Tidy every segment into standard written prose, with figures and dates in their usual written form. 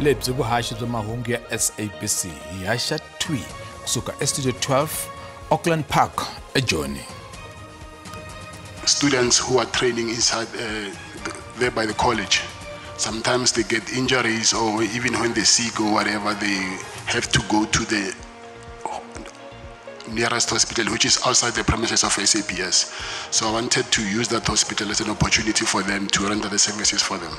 lebyi vuhaxi bya mahungu ya SABC hi haxa twi kusuka estudio 12 Auckland Park eJoni. Students who are training inside there by the college, sometimes they get injuries, or even when they're sick or whatever, they have to go to the nearest hospital, which is outside the premises of SAPS. So I wanted to use that hospital as an opportunity for them to render the services for them.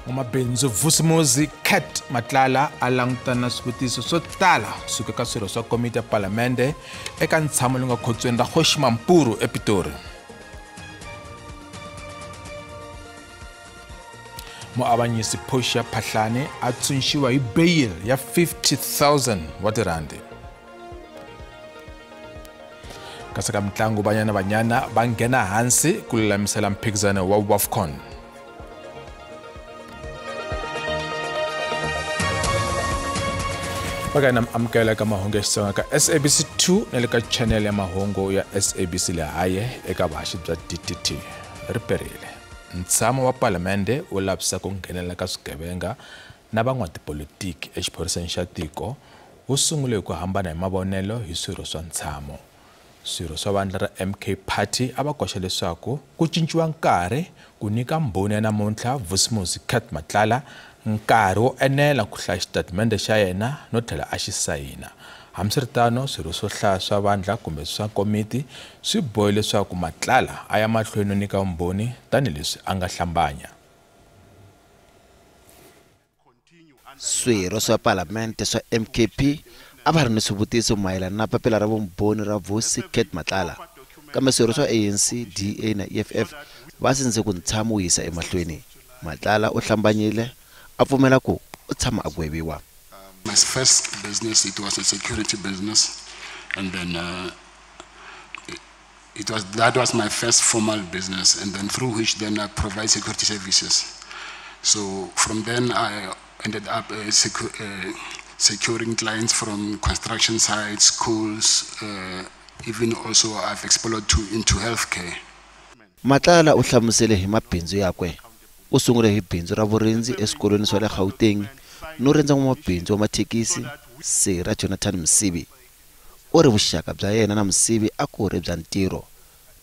N'wamabindzu Vusimuzi Cat Matlala a langutana na swivutiso swo tala kusuka ka swirho swa komiti ya palamende eka ntshamo lowu nga khotsweni ra Kgoshi Mampuru ePitori. Muavanyisi Portia Phahlane a tshunxiwa hi bail ya 50,000 wa tirandi. Kasi ka mitlangu Banyana va nghena hansi ku lulamisela mphikizano wa WAFCON. Pakana amukela ka mahungu ya Xitsonga ka SABC 2 na le ka channel ya mahungu ya SABC le haye eka vahaxi bya DTT. Riperile ntshamo wa palamende wu lavisa ku nghenelela ka swigevenga na van'watipolitiki exiphoriseni xa tiko wu sungule ku hambana hi mavonelo hi swirho swa ntshamo. Swirho swa vandla ra MK Party a va koxa leswaku ku cinciwa nkarhi ku nyika mbhoni ya namuntlha Vusimuzi Cat Matlala nkarhi wo enela ku hlaya xitatimende xa yena no tlhela a xi sayina. Hambiswiritano swirho swo hlaya swa vandla kumbe swa komiti swi bohe leswaku Matlala a ya mahlweni no nyika vumbhoni tanihileswi a nga hlambanya. Swirho swa palamende swa MKP a va ri ni swivutiso mayelana na papila ra vumbhoni ra Vusi Cat Matlala, kambe swirho swa ANC, DA na EFF va sinze ku ntshamo wu yisa emahlweni. Matlala u hlambanyile a pfumela ku u tshama a gweviwa. My first business, it was a security business, and then that was my first formal business, and then through which then I provide security services. So from then I ended up securing clients from construction sites, schools, even also I've explored into healthcare. Matlala u hlamusele hi mabindzu yakwe. U sungule hi bindzu ra vurinzi eswikolweni swa le Gauteng no renza n'wamabindzu wa mathekisi Sera Jonathan Msibi. U ri vuxaka bya yena na Msibi a ku ri bya ntirho.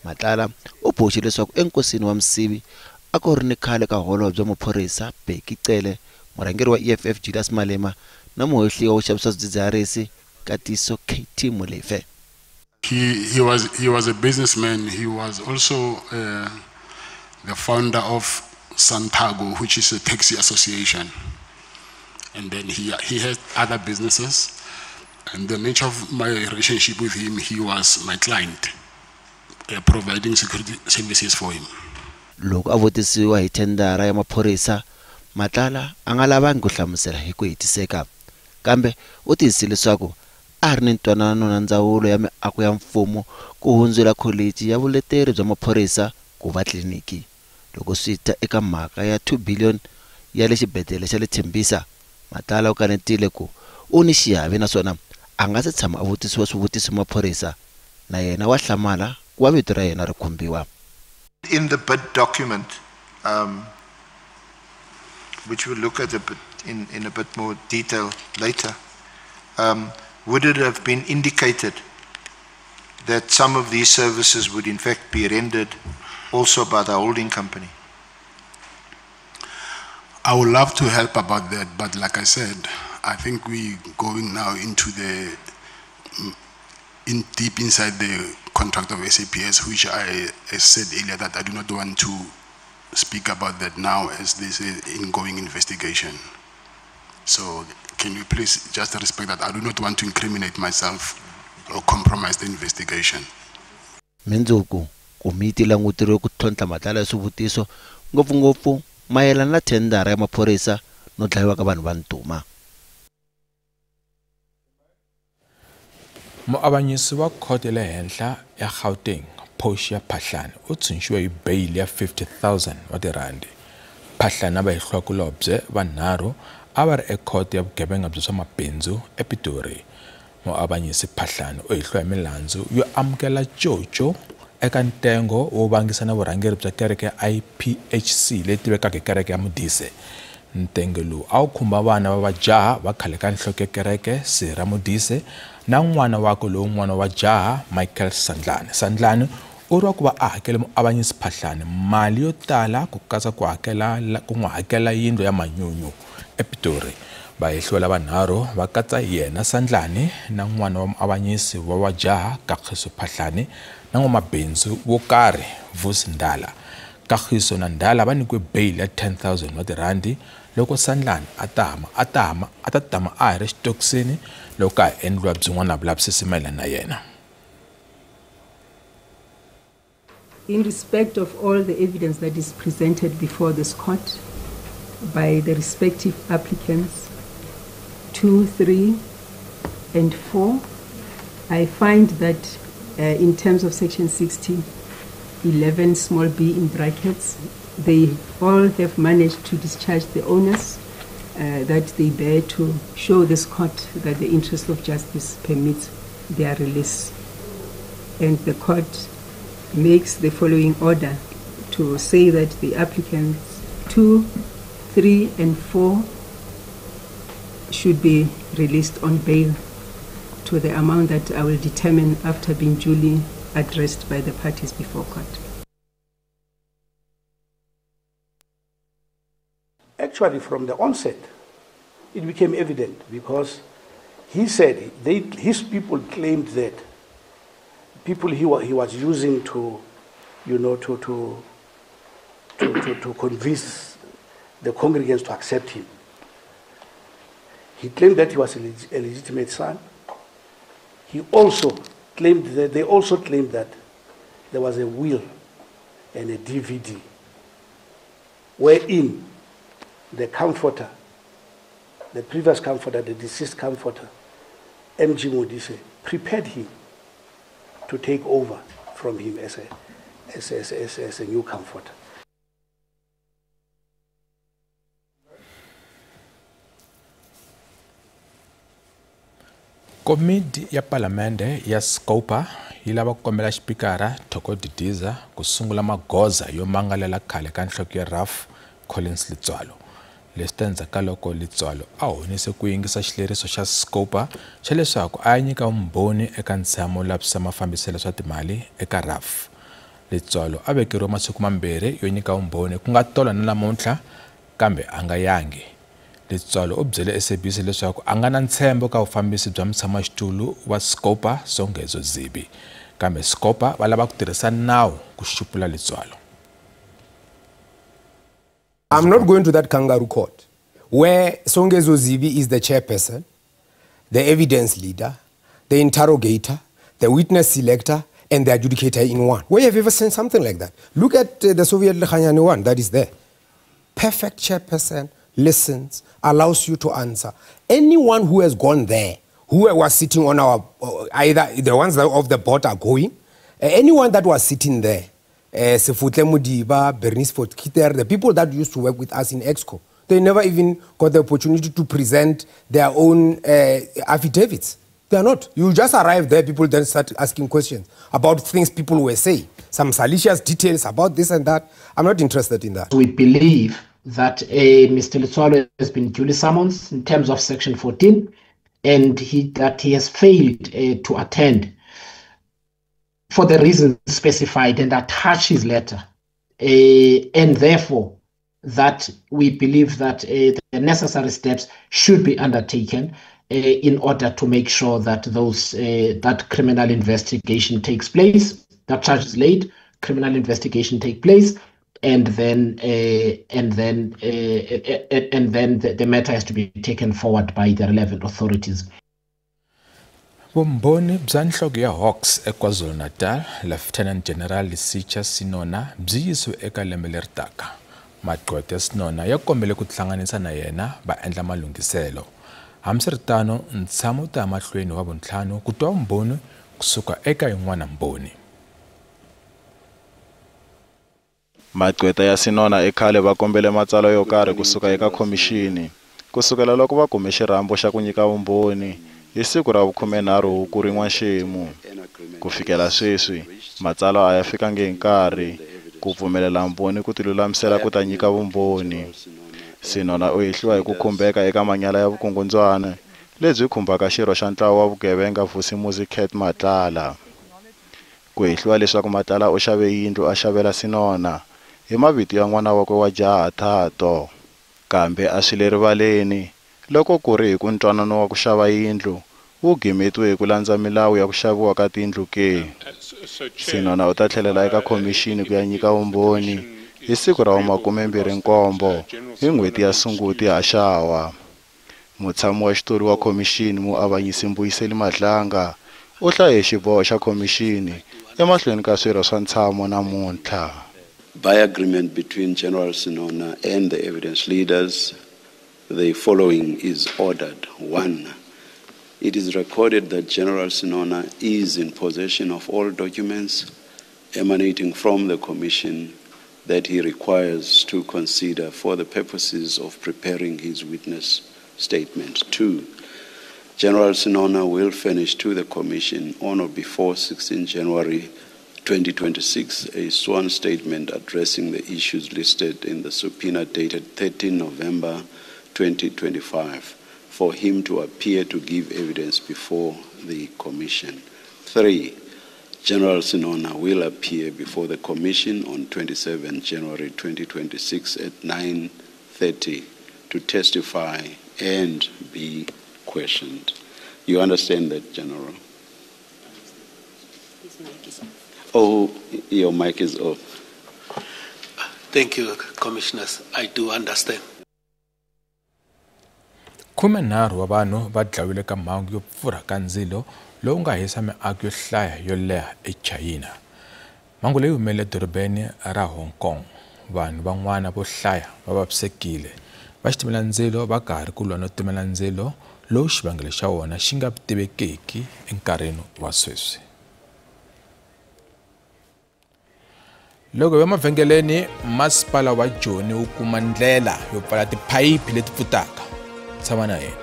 Matlala u boxe leswaku enkosini wa Msibi a ku ri ni khale ka holo bya maphorisa Bheki Cele, murhangeri wa EFF Julius Malema na muhehliwa wo xavisa swidzidziharisi Katiso KT Molefe. He was a businessman. He was also the founder of Santago, which is a taxi association, and then he had other businesses. And the nature of my relationship with him, he was my client, providing security services for him. Loko a vutisiwa hi thendara ya maphorisa, Matlala a nga lavangi ku hlamusela hi ku hetiseka, kambe u tiyisile leswaku a ri ni ntwanano na ndzawulo ya miako ya mfumo ku hundzula college ya vuleteri bya maphorisa ku va tliliniki. Loko swi ta eka mhaka ya 2 billion ya le xibedhlele xa le Tembisa, Matlala u kanetile ku u ni xiave naswona a nga se tshama a vutisiwa swivutiso maphorisa, na yena wa hlamala ku va vito ra yena ri khumbiwa. In the bid document, which we'll look at a bit in a bit more detail later, would it have been indicated that some of these services would in fact be rendered also by the holding company? I would love to help about that, but like I said, I think we're going now into deep inside the contract of SAPS, which I said earlier that I do not want to speak about that now, as this is an ongoing investigation. So can you please just respect that? I do not want to incriminate myself or compromise the investigation. Mendzuku komiti langutiriwe ku tlhontlha Matlala ya swivutiso ngopfungopfu mayelana na thendara ya maphorisa no dlayiwa ka vanhu va ntuma. Muavanyisi wa khoto le henhla ya Gauteng Portia Phahlane u tshunxiwe hi bail ya 50,000 wa tirandi. Phahlane va hihliwa kulobye vanharhu a va ri ekhoto ya vugevenga bya swa mabindzu ePitori. Muavanyisi Phahlane u hihliwa hi milandzu yo amukela coco eka ntengo wo vangisa na vurhangeri bya kereke ya IPHC leyi tivekaka hi kereke ya Mudise ntenge lowu a wu khumba vana va vajaha va khale ka nhloko kereke Sira Modise na n'wana wako lowun'wana wa jaha Michael Sandlane. Sandlane u ri wa ku va a hakele muavanyisi Phahlane mali yo tala ku katsa ku n'wi hakela yindlu ya manyunyu ePitori. Vayehlula vanharhu va katsa yena Sandlane na n'wana wa muavanyisi wa wajaha Kagiso Phahlane na n'wamabindzu wo karhi Vusi Ndala. Kagiso na Ndala va nyikiwe bail ya 10,000 wa tirandi loko Sandlane a ta tama a ha ri xitokisini loko ka ha endliwa byin'wana vulavisisi mayelana na yena. In respect of all the evidence that is presented before this court by the respective applicants 2, 3, and 4, I find that in terms of section 60, 11 small b in brackets, they all have managed to discharge the onus that they bear to show this court that the interest of justice permits their release. And the court makes the following order to say that the applicants 2, 3, and 4 should be released on bail to the amount that I will determine after being duly addressed by the parties before court. Actually, from the onset, it became evident because he said his people claimed that people he was using to, to convince the congregants to accept him. He claimed that he was a legitimate son. He also claimed that they also claimed that there was a will and a DVD wherein the comforter, the previous comforter, the deceased comforter, M.G. Modise, prepared him to take over from him as a new comforter. Komiti ya Palamende ya Scopa yi lava ku kombela xipikara Thoko Didiza ku sungula magoza yo mangalela khale ka nhloko ya RAF Collins Letswalo. Leswi ta endzhaku loko Letswalo a honise ku yingisa xileriso xa Scopa xa leswaku a nyika vumbhoni eka ntshamo lavisisa mafambiselo swa timali eka RAF. Letswalo a vekeriwa masiku mambirhi yo nyika vumbhoni ku nga tolo na namuntlha kambe a nga yangi. Letswalo u byele SABC leswaku a nga na ntshembo ka vufambisi bya mutshamaxitulu wa Scopa Songezo Zibi kambe Scopa va lava ku tirhisa nawu ku xupula Letswalo. I'm not going to that kangaroo court where Songezo Zibi is the chairperson, the evidence leader, the interrogator, the witness selector, and the adjudicator in one. Where have you ever seen something like that? Look at the Soviet Lekhanyane one that is there. Perfect chairperson, listens, allows you to answer. Anyone who has gone there, who was sitting on our, either the ones that of the board are going, anyone that was sitting there, Sefutle Mudiba, Bernice Fortkiter, the people that used to work with us in EXCO, they never even got the opportunity to present their own affidavits. They are not. You just arrive there, people then start asking questions about things people were saying. Some salacious details about this and that. I'm not interested in that. We believe that Mr. Letswalo has been duly summoned in terms of Section 14 and that he has failed to attend for the reasons specified and attach his letter. And therefore, that we believe that the necessary steps should be undertaken in order to make sure that that criminal investigation takes place, that charge is laid, criminal investigation take place, and then the matter has to be taken forward by the relevant authorities. Vumbhoni bya nhloko ya Hawks eKwaZulu-Natal, Lieutenant General Lisicha Sinona byi yisiwe eka lembe leri taka. Maqhweta ya Sinona ya kombele ku hlanganisa na yena va endla malunghiselo. Hambiswiritano ntshamo ta mahlweni wa vuntlhanu ku twa vumbhoni kusuka eka yin'wana mbhoni. Maqhweta ya Sinona ekhale va kombele matsalwa yo karhi kusuka eka khomixini kusukela loko va kume xirhambo xa ku nyika vumbhoni hi siku ra 13 Hukuri N'waxemu. Ku fikela sweswi matsalwa a ya fikangi hi nkarhi ku pfumelela mbhoni ku tilulamisela ku ta nyika vumbhoni. Sinona u hehliwa hi ku khumbeka eka manyala ya vukungundzwana lebyi khumbaka xirho xa ntlawa wa vugevenga Vusimuzi Cat Matlala. Ku hehliwa leswaku Matlala u xave yindlu a xavela Sinona hi mavito ya n'wana wakwe wa jaha Thato, kambe a swi le rivaleni loko ku ri hi ku ntwanano wa ku xava yindlu wu gimetiwe hi ku landza milawu ya ku xaviwa ka tindlu ke. Sinona u ta tlhelela eka khomixini ku ya nyika vumbhoni hi siku ra 27 hi n'hweti ya Sunguti haxawa. Mutshami wa xitori wa khomixini Muavanyisi Mbuyiseli Madlanga u hlaye xiboho xa khomixini emahlweni ka swirho swa ntshamo namuntlha. By agreement between General Sinona and the evidence leaders, the following is ordered. 1. It is recorded that General Sinona is in possession of all documents emanating from the Commission that he requires to consider for the purposes of preparing his witness statement. 2. General Sinona will furnish to the Commission on or before 16 January 2026 a sworn statement addressing the issues listed in the subpoena dated 13 November 2025 for him to appear to give evidence before the Commission. 3. General Sinona will appear before the Commission on 27 January 2026 at 9:30 to testify and be questioned. You understand that, General? His mic is off. Oh, your mic is off. Thank you, Commissioners. I do understand. 13 wa vanhu va dlawile ka mhangu yo pfurha ka ndzilo lowu nga hisa miako yo hlaya yo leha eChina. Mhangu leyi humelele dorobeni ra Hong Kong. Vanhu van'wana vo hlaya va vavisekile. Va xitimela ndzilo va karhi ku lwa no timela ndzilo lowu xivangelo xa wona xi nga tivekeki enkarhini wa sweswi. Loko va mavhengeleni masipala wa Joni wu kuma ndlela yo pfala tiphayiphi leti pfutaka. Tshama na yena.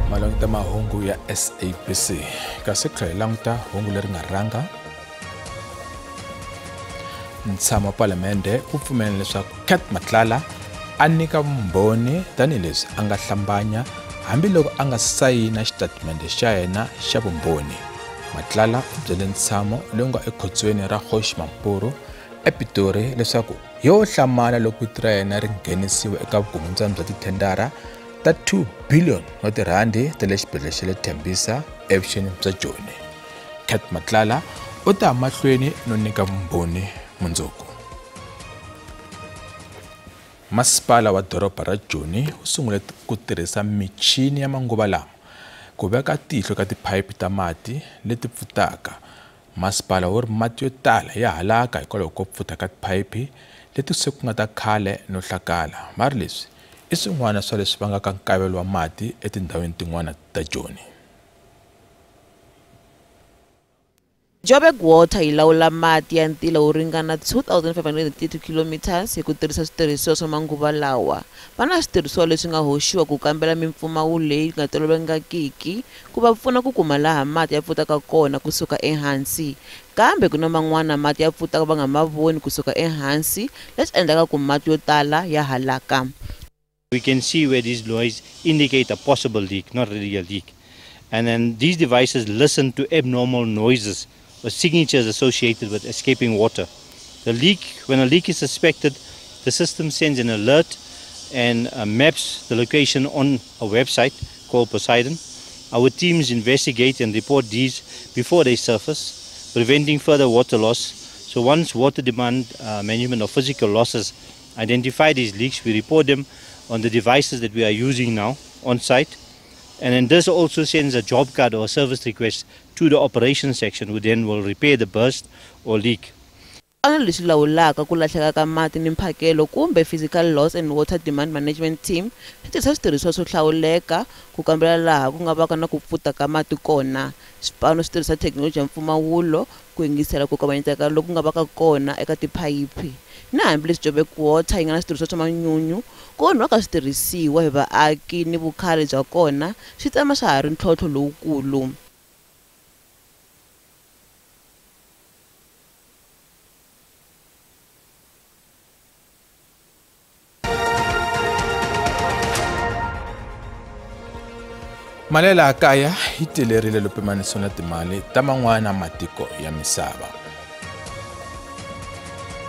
Malangta mahungu ya SABC kasi langta hungu leri nga rhanga. Ntshamo wa Palamende u pfumelela leswaku Cat Matlala a nyika vumbhoni tanihileswi a nga hlambanya hambiloko a nga sayina xitatimende xa yena xa vumbhoni. Matlala u byele ntshamo lowu nga ekhotsweni ra Kgoshi Mampuru ePitori leswaku yo hlamala loko vito ra yena ri nghenisiwa eka vukungundzwana bya tithendara ta 2 billion wa tirhandi ta le xibedhlele xa le Tembisa evuxeni bya Joni. Cat Matlala u ta mahlweni no nyika vumbhoni mundzuku. Masipala wa doroba ra Joni u sungule ku tirhisa michini ya manguva lama ku veka tihlo ka tiphayiphi ta mati leti pfutaka. Masipala wu ri mati yo tala ya halaka hikwalaho ko pfuta ka tiphayiphi leti se ku nga ta khale no hlakala. Mari leswi i swin'wana swa leswi vangaka nkavelo wa mati etindhawini tin'wana ta Joni. Joburg Water yi lawula mati ya ntila wo ringana 2,532 km hi ku tirhisa switirhisiwa swa manguva lawa. Va na switirhisiwa leswi nga hoxiwa ku kambela mimpfumawulo leyi nga tolovelekangiki ku va pfuna ku kuma laha mati ya pfutaka kona kusuka ehansi. Kambe ku na man'wana mati ya pfutaka va nga ma voni kusuka ehansi leswi endlaka ku mati yo tala ya halaka. We can see where these noise indicate a possible leak, not really a leak. And then these devices listen to abnormal noises or signatures associated with escaping water. When a leak is suspected, the system sends an alert and maps the location on a website called Poseidon. Our teams investigate and report these before they surface, preventing further water loss. So once water demand management or physical losses identify these leaks, we report them on the devices that we are using now on site. And then this also sends a job card or a service request to the operations section, who then will repair the burst or leak. ana lexi lawulaka ku lahleka ka mati ni mphakelo kumbe physical loss and water demand management team xi tirhisa switirhisiwa swo hlawuleka ku kambela laha ku nga vaka na ku pfuta ka mati kona. Xipano xi tirhisa thekinoloji ya mpfumawulo ku yingisela ku kavanyeteka loku nga vaka kona eka tiphayiphi. Na hambileswi Joburg Water yi nga na switirhisiwa swa manyunyu, ku onhiwa ka switirhisiwa hi vaaki ni vukhale bya kona swi tsama swa ha ri ntlhontlho lowukulu. Mali laha kaya yi telerile loko pimanisiwa na timali ta man'wana matiko ya misava.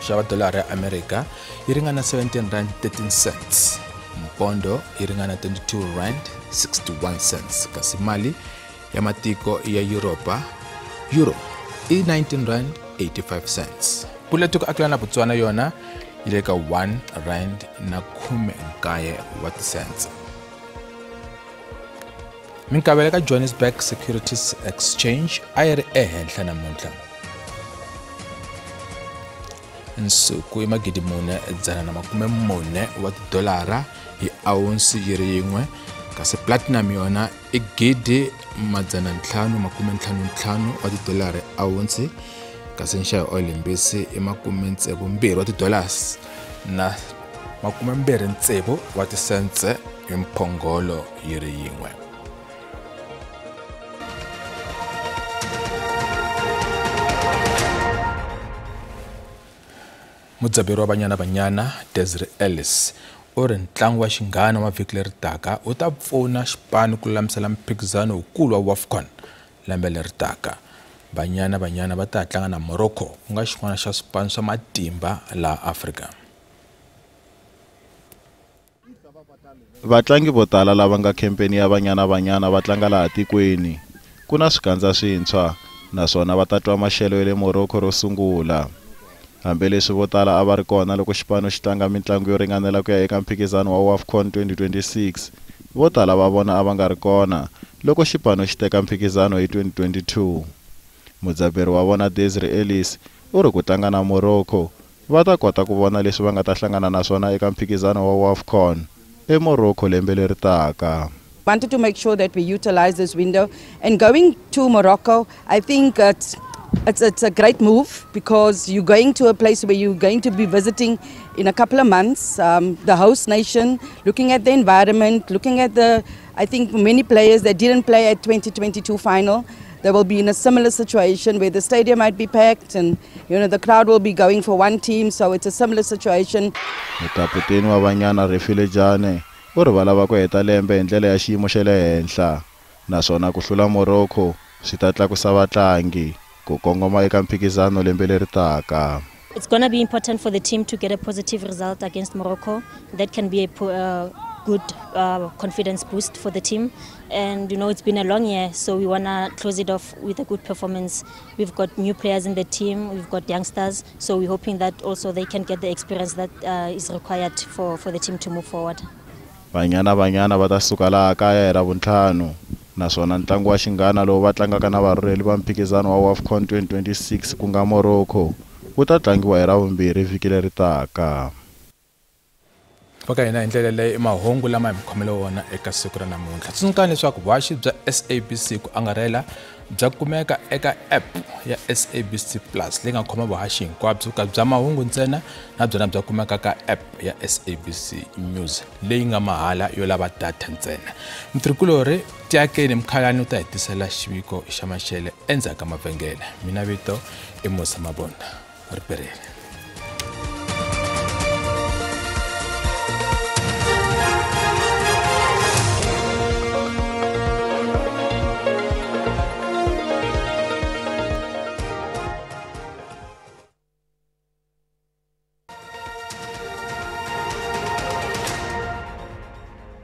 Xava dolara ya Amerika yi ringana 17 rand 13 cents, mpondo yi ringana 22 rand 61 cents, kasi mali ya matiko ya Europa euro i 19 rand 85 cents. Pula ya tiko akila na Botswana yona yi le ka 1 rand na 19 wa cents. Minkavelo ka Johannesburg Securities Exchange a yi ri ehenhla namuntlha. Nsuku i 4,4 wa tidolara hi ounce yi ri yin'we, kasi platinum yona i 555 wa tidolara hi ounce, kasi nxavo wa oil mbisi i 72 wa tidollars na 26 wa ti-cents hi mphongolo yi ri yin'we. Mudzaberi wa Banyana Banyana Desiree Ellis u ri ntlangu wa xinghana wa vhiki leri taka u ta pfuna xipano ku lulamisela mphikizano wukulu wa WAFCON lembe leri taka. Banyana Banyana va ta tlanga na Morocco ku nga xin'wana xa swipano swa matimba laha Afrika. Vatlangi vo tala lava nga campaign ya Banyana Banyana va tlanga laha tikweni. Ku na swikandza swintshwa naswona va ta twa maxelo ya le Morocco ro sungula. Hambileswi vo tala a va ri kona loko xipano xi tlanga mitlangu yo ringanela ku ya eka mphikizano wa WAFCON 2026, vo tala va vona a va nga ri kona loko xipano xi teka mphikizano hi 2022. Mudzaberi wa vona Desiree Ellis u ri ku tlanga na Morocco va ta kota ku vona leswi va nga ta hlangana na swona eka mphikizano wa WAFCON eMorocco lembe leri taka. Wanted to make sure that we utilize this window, and going to Morocco, I think it's a great move because you're going to a place where you're going to be visiting in a couple of months. The host nation, looking at the environment, looking at I think many players that didn't play at 2022 final, they will be in a similar situation where the stadium might be packed and the crowd will be going for one team, so it's a similar situation. Mukaputeni wa Banyana Refile Jane u ri va lava ku heta lembe hi ndlela ya xiyimo xa le henhla, naswona ku hlula Morocco swi ta tlakusa vatlangi ku kongoma eka mphikizano lembe leri taka. It's going to be important for the team to get a positive result against Morocco. That can be a good confidence boost for the team. And it's been a long year, so we want to close it off with a good performance. We've got new players in the team, we've got youngsters, so we're hoping that also they can get the experience that is required for the team to move forward. Banyana Banyana va ta suka laha kaya hi Ravuntlhanu, naswona ntlangu wa xinghana lowu va tlangaka na varhurheli va mphikizano wa WAFCON 2026 ku nga Morocco wu ta tlangiwa hi Ravumbirhi vhiki leri taka. Paka hina hi ndlela leyi mahungu lama hi mkhomele wona eka siku ra namuntlha. Tsutsumani leswaku vaxi bya SABC ku angarhela bya kumeka eka app ya SABC Plus leyi nga khoma vuhaxi hinkwabyo ka bya mahungu ntsena, na byona bya kumeka ka app ya SABC News leyi nga mahala yo lava data ntsena. Mtirhikulori Tiakeni Mkhalani u ta hetisela xiviko xa maxele endzhaku ka mavhengele. Mina vito i Musa Mabonda. Riperile.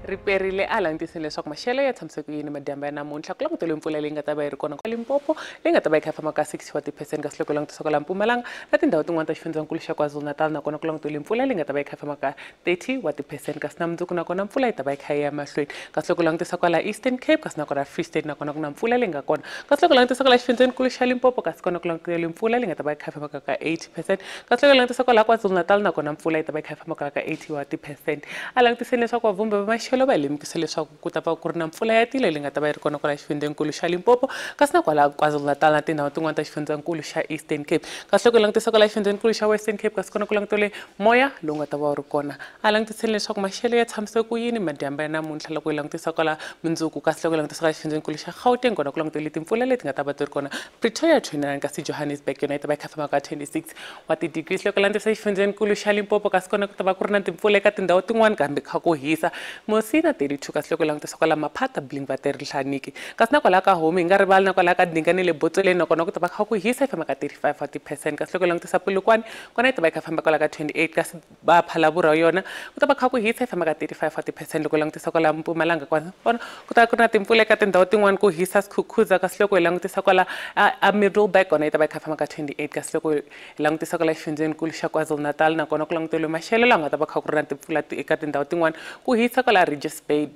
riperile a langutisile leswaku maxelo ya tshamiseke ku yini madyambu ya namuntlha ku languteliwe mpfula leyi nga ta va yi ri kona kwa Limpopo leyi nga ta va yi kha yi famba ka 60 wa ti-percent kasi loko langutisa kwala Mpumalanga na tindhawu tin'wana ta xifundzankulu xa KwaZulu-Natal nakona ku languteliwe mpfula leyi nga ta va yi kha yi famba ka 30 wa ti-percent kasi na mundzuku nakona mpfula yi ta va yi kha yi ya mahlweni kasi loko langutisa kwala Eastern Cape kasi nakona Free State nakona ku na mpfula leyi nga kona kasi loko langutisa kwala xifundzankulu xa Limpopo kasi kona ku languteliwe mpfula leyi nga ta va yi kha yi famba ka 80%, kasi loko langutisa kwala KwaZulu-Natal nakona mpfula yi ta va yi kha yi famba ka 80 wa ti-percent. A langutisile leswaku vavumbi va maxelo va lemukise leswaku ku ta va ku ri na mpfula ya tilo leyi nga ta va yi ri kona kwala xifundzankulu xa Limpopo kasi na kwala KwaZulu-Natal na tindhawu tin'wana ta xifundzankulu xa Eastern Cape kasi loko langutisa kwala xifundzankulu xa Western Cape kasi kona ku langutele moya lowu nga ta va wu ri kona. A langutisile leswaku maxelo ya tshamiseke ku yini madyambu ya namuntlha loko hi langutisa kwala mundzuku kasi loko langutisa kwala xifundzankulu xa Gauteng kona ku langutele timpfula leti nga ta va ti ri kona Pretoria 29 kasi Johannesburg yona yi ta va yi kha yi famba ka 26 wa ti-degrees loko langutisa xifundzankulu xa Limpopo kasi kona ku ta va ku ri na timpfula eka tindhawu tin'wana kambe kha ku hisa Mosina 32 kasi loko langutisa kwala Maphata Blinkwater Hlaniki kasi na kwala ka Home hi nga rivali na kwala ka Dinga ni le Botsoleni nakona ku ta va kha ku hisa yi famba ka 35 wa ti-percent kasi loko langutisa Polokwane kona yi ta va yi kha famba kwala ka 28 kasi ba Phalaborwa yona ku ta va kha ku hisa yi famba ka 35 wa ti-percent loko langutisa kwala Mpumalanga kona ku ta va ku ri na timpfula eka tindhawu tin'wana ku hisa Skukuza kasi loko hi langutisa kwala a Middleburg kona yi ta va yi kha famba ka 28 kasi loko hi langutisa kwala xifundzankulu xa KwaZulu-Natal nakona ku languteliwe maxelo lawa nga ta va kha ku ri na timpfula eka tindhawu tin'wana ku hisa kwala Richards Bay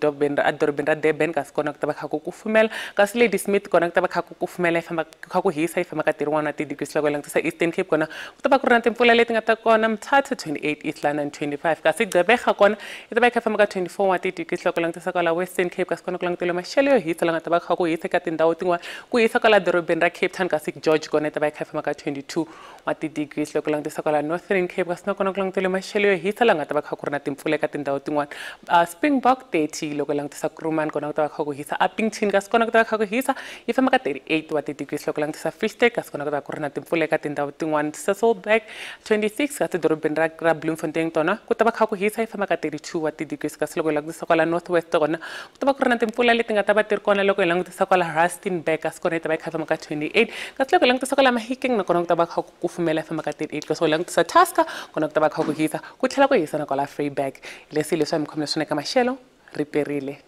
adorobeni ra Durban kasi kona ku ta va kha ku kufumela kasi Ladysmith kona ku ta va kha ku kufumela yi famba kha ku hisa yi famba ka 31 wa ti-degrees loko langutisa Eastern Cape kona ku ta va ku ri na timpfula leti nga ta kona Mthatha 28 East London 25 kasi Gqeberha kona yi ta va yi kha famba ka 24 wa ti-degrees loko langutisa kwala Western Cape kasi kona ku languteliwe maxelo yo hisa la nga ta va kha ku hisa eka tindhawu tin'wana ku hisa kwala dorobeni ra Cape Town kasi George kona yi ta va yi kha famba ka 22 wa ti-degrees loko langutisa kwala Northern Cape kasi nakona ku languteliwe maxelo yo hisa la nga ta va kha ku ri na timpfula eka tindhawu tin'wana Springbok 30 loko langutisa Kuruman kona ku ta va kha ku hisa Upington kasi kona ku ta va kha ku hisa yi famba ka 38 wa ti-degrees loko langutisa Free State kasi kona ku ta va ku ri na timpfula eka tindhawu tin'wana Sasolburg 26 kasi dorobeni ra Bloemfontein tona ku ta va kha ku hisa yi famba ka 32 wa ti-degrees kasi loko hi langutisa kwala Northwest kona ku ta va ku ri na timpfula leti nga ta va ti ri kona loko hi langutisa kwala Rustenburg kasi kona yi ta va yi kha famba ka 28 kasi loko hi langutisa kwala Mahikeng nakona ku ta va kha ku kufumela yi famba ka 38 kasi loko hi langutisa Tusker kona ku ta va kha ku hisa ku tlhela ku hisa na kwala Vryburg leswi hi leswi hi mi khomile swona eka maxelo riperile.